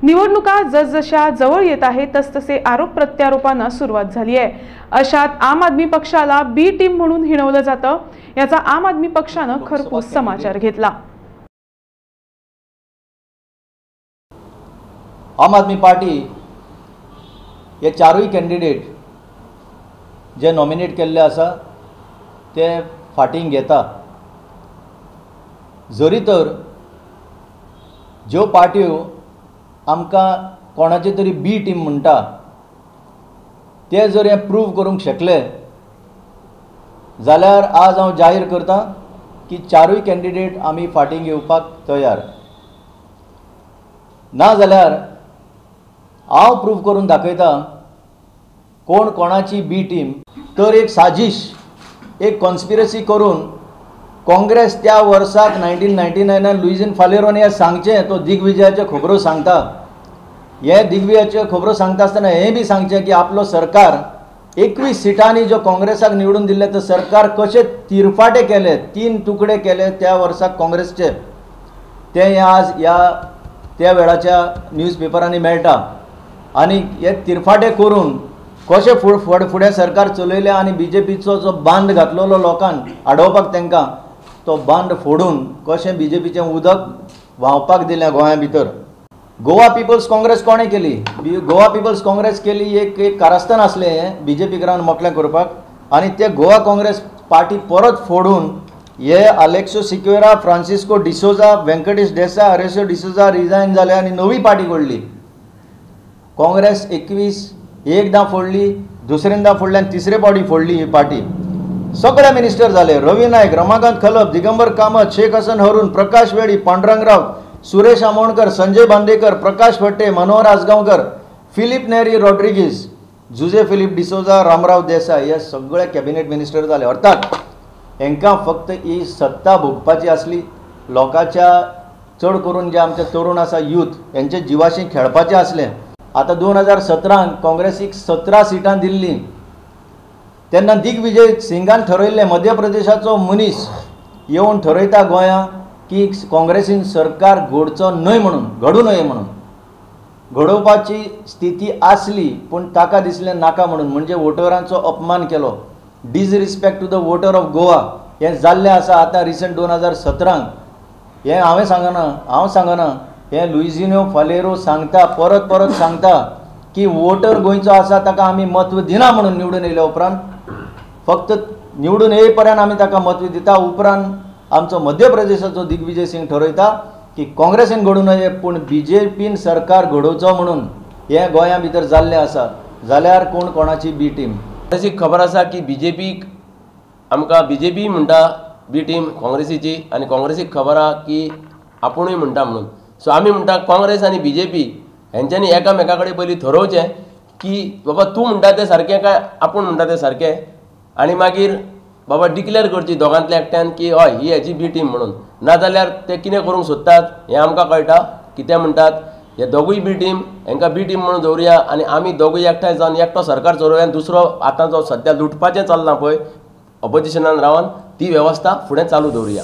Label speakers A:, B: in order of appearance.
A: निवडणुका जसजशा जवळ येत आहेत तसतसे आरोप प्रत्यारोपांना सुरुवात झाली आहे। अशात आम आदमी पक्षाला बी टीम म्हणून हिणवलं जातं। याचा आम आदमी पक्षानं खरपूस समाचार घेतला।
B: आम आदमी पार्टी हे चारूय कॅन्डिडेट जे नॉमिनेट केल्ले आसा ते फाटींग घेता। जरी तर ज्यो पार्ट्यो आमकां कोणाची तरी बी टीम म्हणटा ते जर हे प्रूव करूंक शकले जाल्यार आज हांव जाहीर करता की चारूय कॅन्डिडेट आमी फाटींग घेवपाक तयार। ना जाल्यार हांव प्रूव करून दाखयता कोण कोणाची बी टीम। तर एक साजिश एक कॉन्स्पिरसी करून काँग्रेस त्या वर्साक 1999 लुईजिन फालेरोन हे सांगचें तो दिग्विजयाच्यो खबरो सांगता। हे दिग्विजयाच्यो खबरो सांगता आसतना हें बी सांगचें की आपलो सरकार 21 सिटांनी जो काँग्रेसाक निवडून दिल्ले तो सरकार कशे तिरफाटे केले 3 तुकडे केले त्या वर्साक काँग्रेसचे ते आज ह्या त्या वेळाच्या न्यूजपेपरांनी मेळटा। आनी हे तिरफाटे करून कशे फुडें सरकार चलयले आनी बीजेपीचो जो बांद घातलेलो लोकांक आडोवपाक तांकां तो बांद फोडून कशें बीजेपीचें उदक व्हांवपाक दिलें गोंया भितर। गोवा पिपल्स काँग्रेस कोणें केली? गोवा पिपल्स काँग्रेस केली एक कारस्थान आसलें बीजेपी ग्राउंड मोकलें करपाक आनी ते गोवा काँग्रेस पार्टी परत फोडून हे अलेक्सो सिक्वेरा, फ्रांसिस्को डिसोजा, वेंकटेश देसाय, आरेसो डिसोजा रिजायन जाले आनी नवी पार्टी घडली। काँग्रेस 21 एकदां फोडली, दुसरेंदा फोडली आनी तिसरे पावटी फोडली ही पार्टी। सगळे मिनिस्टर जाले, रवी नायक, रमाकांत खलप, दिगंबर कामत, शेख हसन हरून, प्रकाश वेळी, पांडुरंग राव, सुरेश आमोणकर, संजय बांदेकर, प्रकाश भट्टे, मनोहर आसगांवकर, फिलिप नेरी रॉड्रिगीज, जुजे फिलिप डिसोजा, रामराव देसाय हे सगळे कॅबिनेट मिनिस्टर जाले। अर्थात हांकां फक्त ही सत्ता भोगपाची आसली। लोकांच्या चड करून जे आमचे तरुण आसा यूथ यांचे जिवाशी खेळपाचें आसलें। आता 2017 काँग्रेसीक 17 सिटां दिल्ली तेन्ना दिग्विजय सिंगान ठरयल्लें मध्य प्रदेशाचो मनीस येवन ठरयता गोंया की काँग्रेसीन सरकार घडचो न्हय म्हणून घडूं नये म्हणून घडोवपाची स्थिती आसली पूण ताका दिसलें नाका म्हणून म्हणजे वोटरांचो अपमान केलो। Disrespect to the voter of Goa हें जाल्लें आसा। आतां रिसंट 2017 हें हांव सांगना हे लुइजिनो फालेरो सांगता परत सांगता की वोटर गोंयचो आसा ताका आमी म्हत्व दिना म्हणून निवडून येयल्या उपरांत फक्त निवडून येय पर्यंत आमी ताका म्हत्व दिता। उपरांत आमचो मध्य प्रदेशाचो दिग्विजय सिंग ठरयता की काँग्रेसीन घडूं नये पूण बीजेपीन सरकार घडोवचो म्हणून हें गोंया भितर जाल्लें आसा। जाल्यार कोण कोणाची बी टीम?
C: काँग्रेसीक खबर आसा की बीजेपीक आमकां बीजेपी म्हणटा बी टीम काँग्रेसीची आनी काँग्रेसीक खबर आहा की आपुणूय म्हणटा म्हणून। सो आमी म्हणटा काँग्रेस आनी बीजेपी हेंच्यांनी एकामेका कडेन पयलीं ठरोवचें की बाबा तूं म्हणटा तें सारकें काय आपूण म्हणटा तें सारकें आनी मागीर बाबा डिक्लेअर करची दोगांतल्या एकट्यान की हय ही हेजी बी टीम म्हणून। नाजाल्यार ते कितें करूंक सोदतात हें आमकां कळटा कितें म्हणटात। हे दोगूय बी टीम हांकां बी टीम म्हणून दवरुया आनी आमी दोगूय एकठांय जावन एकटो सरकार चलोवया आनी दुसरो आतां जो सद्या लुटपाचें चल्लां पळय ऑपोजिशनान रावन ती वेवस्था फुडें चालू दवरुया।